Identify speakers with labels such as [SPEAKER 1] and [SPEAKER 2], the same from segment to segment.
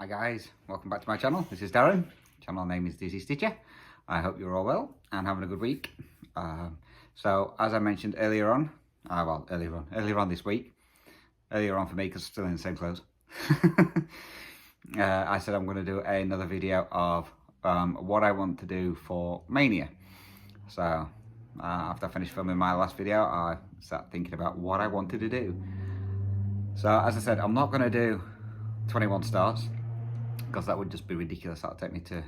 [SPEAKER 1] Hi guys, welcome back to my channel. This is Darren. Channel name is Dizzy Stitcher. I hope you're all well and having a good week. So as I mentioned earlier on, earlier on this week, earlier on for me because I'm still in the same clothes. I said I'm going to do another video of what I want to do for Maynia. So after I finished filming my last video, I sat thinking about what I wanted to do. So as I said, I'm not going to do 21 starts because that would just be ridiculous. That'll take me to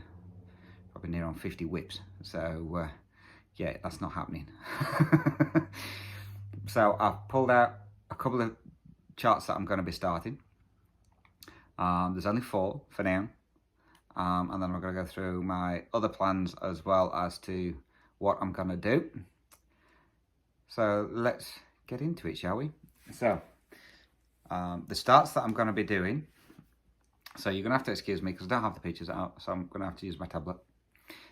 [SPEAKER 1] probably near on 50 whips. So yeah, that's not happening. So I've pulled out a couple of charts that I'm going to be starting. There's only 4 for now. And then I'm going to go through my other plans as well as to what I'm going to do. So let's get into it, shall we? So the starts that I'm going to be doing, so you're going to have to excuse me because I don't have the pictures out, so I'm going to have to use my tablet.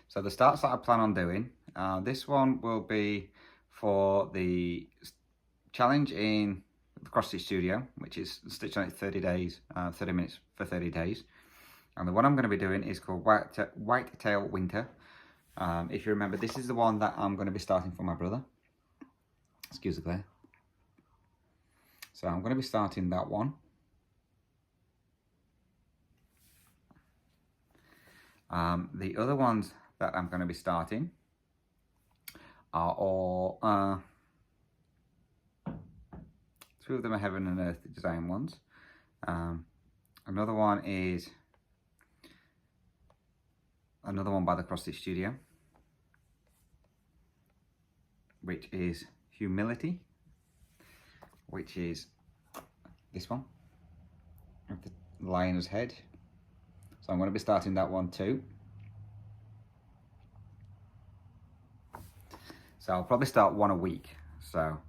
[SPEAKER 1] So the starts that I plan on doing, this one will be for the challenge in the cross stitch studio, which is stitch on it 30 days, 30 minutes for 30 days. And the one I'm going to be doing is called White Tail Winter. If you remember, this is the one that I'm going to be starting for my brother. Excuse the glare. So I'm going to be starting that one. The other ones that I'm going to be starting are all, 2 of them are Heaven and Earth design ones. Another one is another one by the Cross Stitch Studio, which is Humility, which is this one with the lion's head. So I'm going to be starting that one too. So I'll probably start one a week. So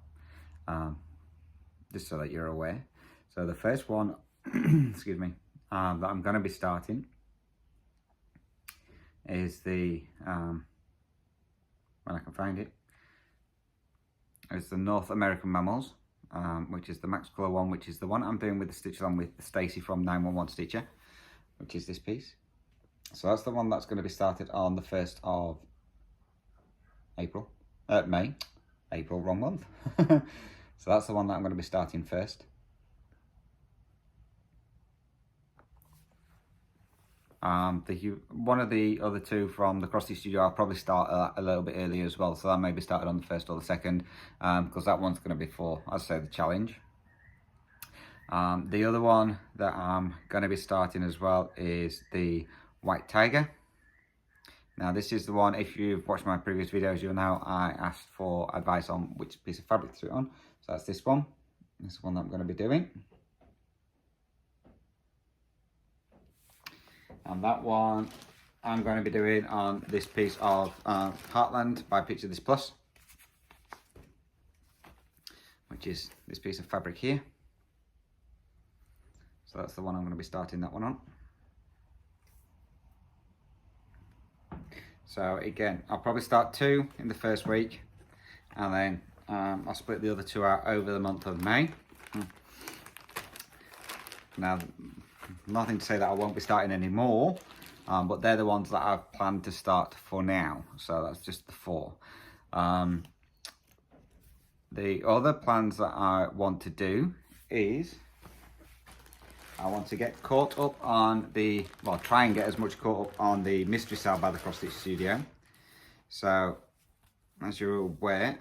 [SPEAKER 1] just so that you're aware. So the first one, excuse me, that I'm going to be starting is the, when I can find it, it's the North American Mammals, which is the Max Colour one, which is the one I'm doing with the stitch along with Stacey from 911 Stitcher, which is this piece. So that's the one that's going to be started on the 1st of April, May, April, wrong month. So that's the one that I'm going to be starting first. One of the other 2 from the Cross Stitch Studio, I'll probably start a little bit earlier as well. So that may be started on the 1st or the 2nd, because that one's going to be for, as I say, the challenge. The other one that I'm going to be starting as well is the White Tiger. Now this is the one, if you've watched my previous videos, you'll know I asked for advice on which piece of fabric to do it on. So that's this one. This is the one that I'm going to be doing. And that one I'm going to be doing on this piece of Heartland by Picture This Plus, which is this piece of fabric here. So that's the one I'm going to be starting that one on. So again, I'll probably start 2 in the first week, and then I'll split the other 2 out over the month of May. Now, nothing to say that I won't be starting any more, but they're the ones that I've planned to start for now. So that's just the 4. The other plans that I want to do is I want to get caught up on the, well, try and get as much caught up on the Mystery Cell by the Cross Stitch Studio. So, as you're aware,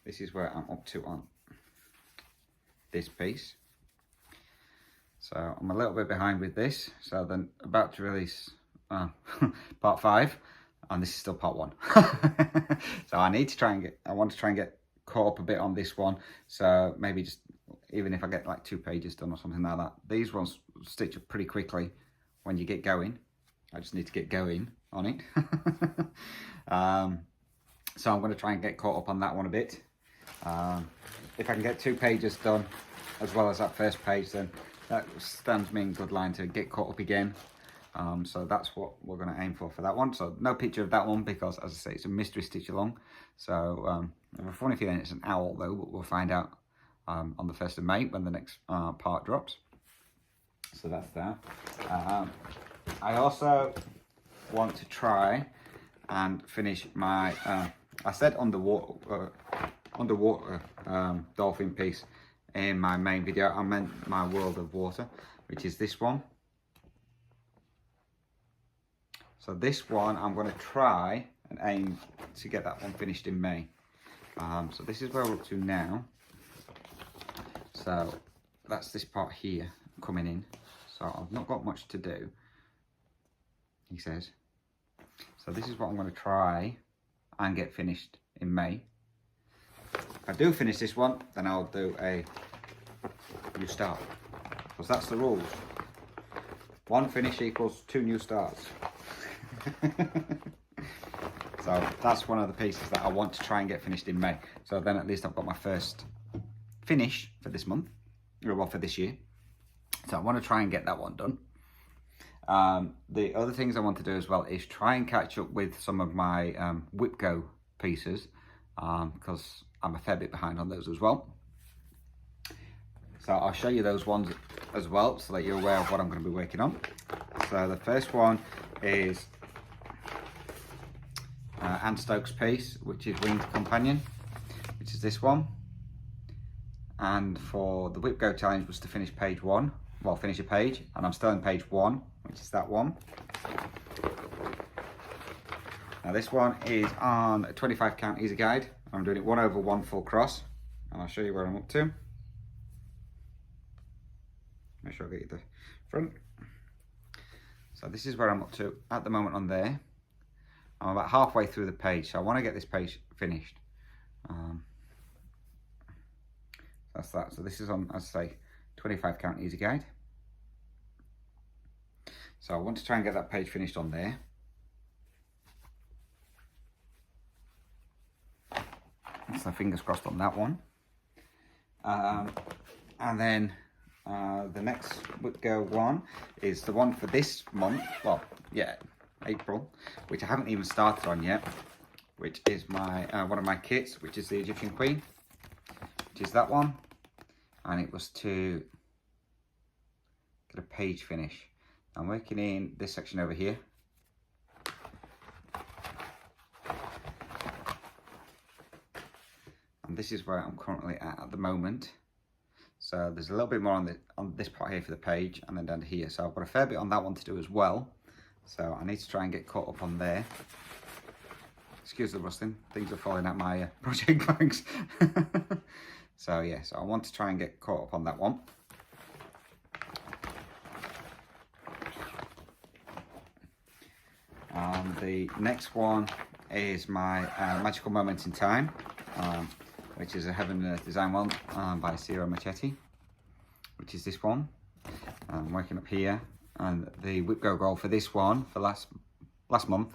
[SPEAKER 1] this is where I'm up to on this piece. So, I'm a little bit behind with this. So, then about to release part 5, and this is still part 1. So, I want to try and get caught up a bit on this one. So, maybe just, even if I get like 2 pages done or something like that. These ones stitch up pretty quickly when you get going. I just need to get going on it. So I'm going to try and get caught up on that one a bit. If I can get 2 pages done as well as that first page, then that stands me in good line to get caught up again. So that's what we're going to aim for that one. So no picture of that one because, as I say, it's a mystery stitch along. So I have a funny feeling it's an owl though, but we'll find out on the 1st of May when the next part drops. So that's that. I also want to try and finish my, I said underwater dolphin piece in my main video. I meant my world of water, which is this one. So this one, I'm going to try and aim to get that one finished in May. So this is where we're up to now. So that's this part here coming in. So I've not got much to do, he says. So this is what I'm going to try and get finished in May. If I do finish this one, then I'll do a new start, because that's the rules. One finish equals 2 new starts. So that's one of the pieces that I want to try and get finished in May. So then at least I've got my first finish for this month, or well, for this year. So I want to try and get that one done. The other things I want to do as well is try and catch up with some of my Whip Go pieces, because I'm a fair bit behind on those as well. So I'll show you those ones as well, so that you're aware of what I'm going to be working on. So the first one is Anne Stokes' piece, which is Winged Companion, which is this one. And for the Whip Go challenge was to finish page 1, well, finish a page, and I'm still on page 1, which is that one. Now this one is on a 25 count easy guide. I'm doing it 1/1 full cross, and I'll show you where I'm up to. Make sure I get you the front. So this is where I'm up to at the moment on there. I'm about halfway through the page, so I want to get this page finished. That's that. So this is on, as I say, 25 count easy guide. So I want to try and get that page finished on there. So fingers crossed on that one. And then the next Whip Go one is the one for this month. Well, yeah, April, which I haven't even started on yet, which is my one of my kits, which is the Egyptian Queen, which is that one. And it was to get a page finish. I'm working in this section over here. And this is where I'm currently at the moment. So there's a little bit more on this part here for the page, and then down to here. So I've got a fair bit on that one to do as well. So I need to try and get caught up on there. Excuse the rustling, things are falling out my project bags. So yeah, so I want to try and get caught up on that one. The next one is my Magical Moments in Time, which is a Heaven and Earth design one by Ciro Machete, which is this one. I'm working up here, and the Whip Go goal for this one for last month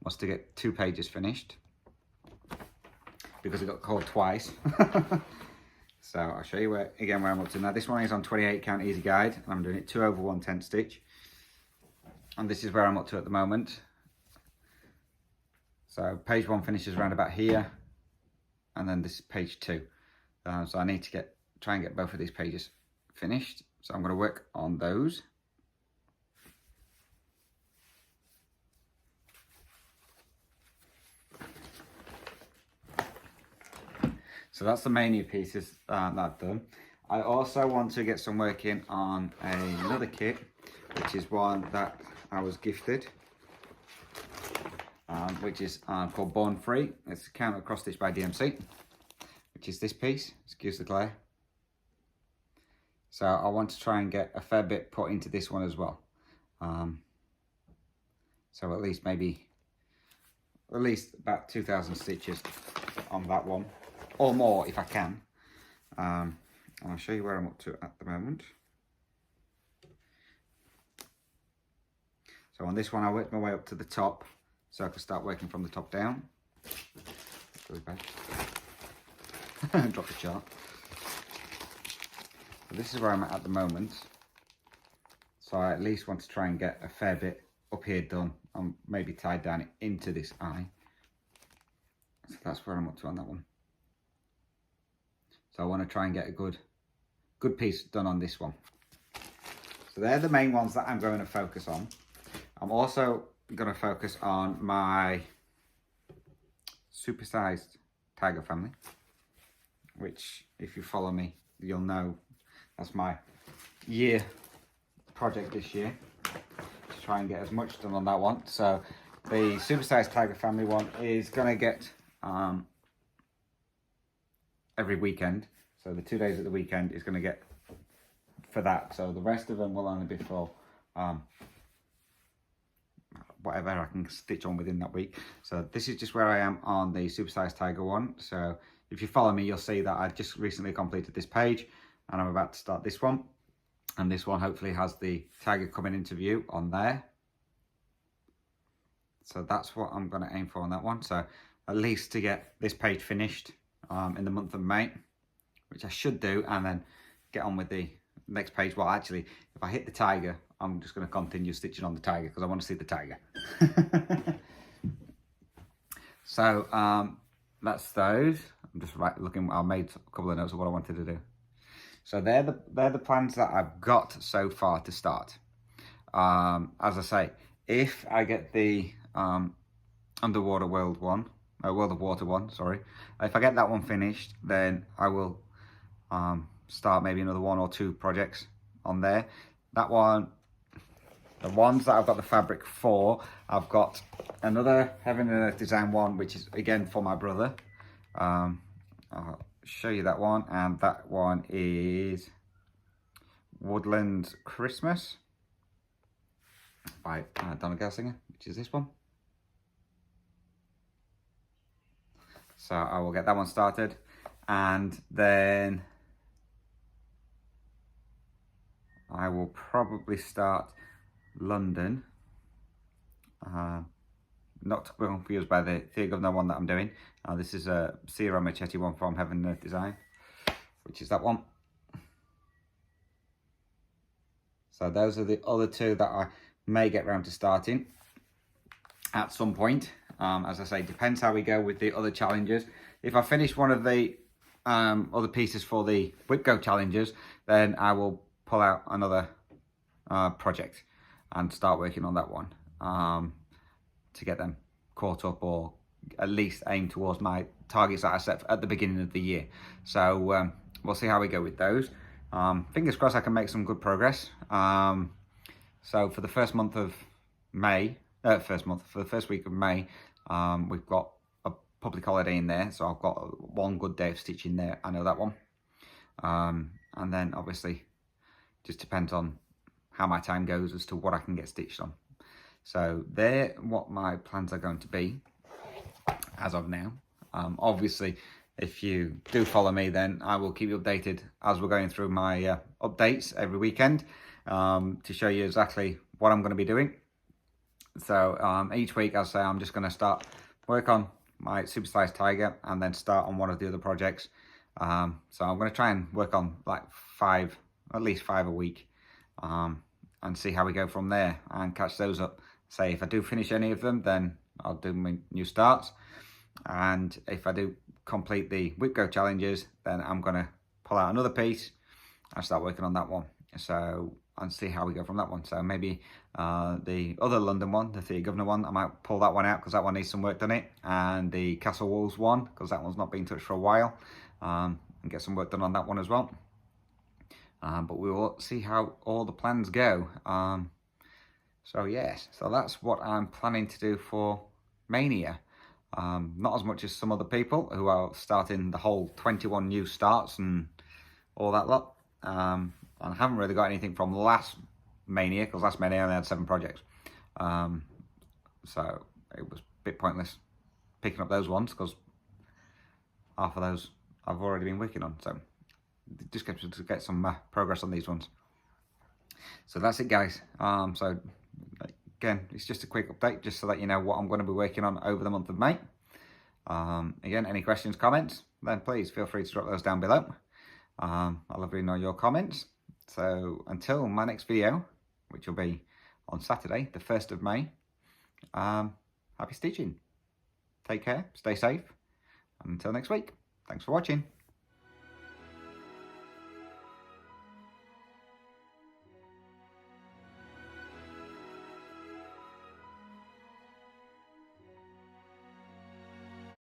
[SPEAKER 1] was to get 2 pages finished, because it got called twice. So I'll show you where I'm up to now. This one is on 28 count easy guide, and I'm doing it 2/1 tent stitch, and this is where I'm up to at the moment. So page 1 finishes around about here, and then this is page 2. So I need to try and get both of these pages finished. So I'm going to work on those. So that's the Maynia pieces that I've done. I also want to get some work in on another kit, which is one that I was gifted, which is called Born Free. It's a counter cross stitch by DMC, which is this piece. Excuse the glare. So I want to try and get a fair bit put into this one as well. So at least about 2,000 stitches on that one, or more if I can. And I'll show you where I'm up to at the moment. So on this one, I worked my way up to the top, so I could start working from the top down. Really bad. Drop the chart. So this is where I'm at the moment. So I at least want to try and get a fair bit up here done, and maybe tied down into this eye. So that's where I'm up to on that one. So I want to try and get a good piece done on this one. So they're the main ones that I'm going to focus on. I'm also going to focus on my supersized tiger family, which if you follow me, you'll know that's my year project this year, to try and get as much done on that one. So the supersized tiger family one is going to get every weekend. So the 2 days at the weekend is going to get for that. So the rest of them will only be for whatever I can stitch on within that week. So this is just where I am on the supersized tiger one. So if you follow me, you'll see that I've just recently completed this page and I'm about to start this one. And this one hopefully has the tiger coming into view on there. So that's what I'm going to aim for on that one. So at least to get this page finished in the month of May, which I should do, and then get on with the next page. Well, actually, if I hit the tiger, I'm just going to continue stitching on the tiger because I want to see the tiger. So that's those. I'm just looking. I made a couple of notes of what I wanted to do. So they're the plans that I've got so far to start. As I say, if I get the Underwater World one, World of Water one, sorry. If I get that one finished, then I will start maybe another 1 or 2 projects on there. That one, the ones that I've got the fabric for, I've got another Heaven and Earth design one, which is again for my brother. I'll show you that one, and that one is Woodland Christmas by Donna Gelsinger, which is this one. So I will get that one started, and then I will probably start London. Not to be confused by the Thea Governor one that I'm doing. This is a Sierra Machete one from Heaven and Earth Design, which is that one. So those are the other 2 that I may get round to starting at some point. As I say, depends how we go with the other challenges. If I finish one of the other pieces for the Whip Go challenges, then I will pull out another project and start working on that one to get them caught up, or at least aim towards my targets that I set at the beginning of the year. So we'll see how we go with those. Fingers crossed I can make some good progress. So for the first month of May, for the first week of May, we've got a public holiday in there, so I've got 1 good day of stitching there. I know that one. And then obviously just depends on how my time goes as to what I can get stitched on. So they're what my plans are going to be as of now. Obviously, if you do follow me, then I will keep you updated as we're going through my updates every weekend to show you exactly what I'm going to be doing. So each week, I'll say I'm just going to work on my supersized tiger and then start on one of the other projects. So I'm going to try and work on like at least 5 a week, and see how we go from there and catch those up. Say if I do finish any of them, then I'll do my new starts. And if I do complete the Whip Go challenges, then I'm going to pull out another piece and start working on that one. So, and see how we go from that one. So maybe the other London one, the Thea Governor one, I might pull that one out because that one needs some work done it. And the Castle Walls one, because that one's not been touched for a while, and get some work done on that one as well. But we will see how all the plans go. So yes, so that's what I'm planning to do for Maynia. Not as much as some other people who are starting the whole 21 new starts and all that lot. And I haven't really got anything from last Maynia, because last Maynia I only had 7 projects. So it was a bit pointless picking up those ones, because half of those I've already been working on. So it just gets to get some progress on these ones. So that's it, guys. So again, it's just a quick update just to let you know what I'm going to be working on over the month of May. Again, any questions, comments, then please feel free to drop those down below. I love reading all your comments. So until my next video, which will be on Saturday, the 1st of May, happy stitching. Take care, stay safe, and until next week, thanks for watching.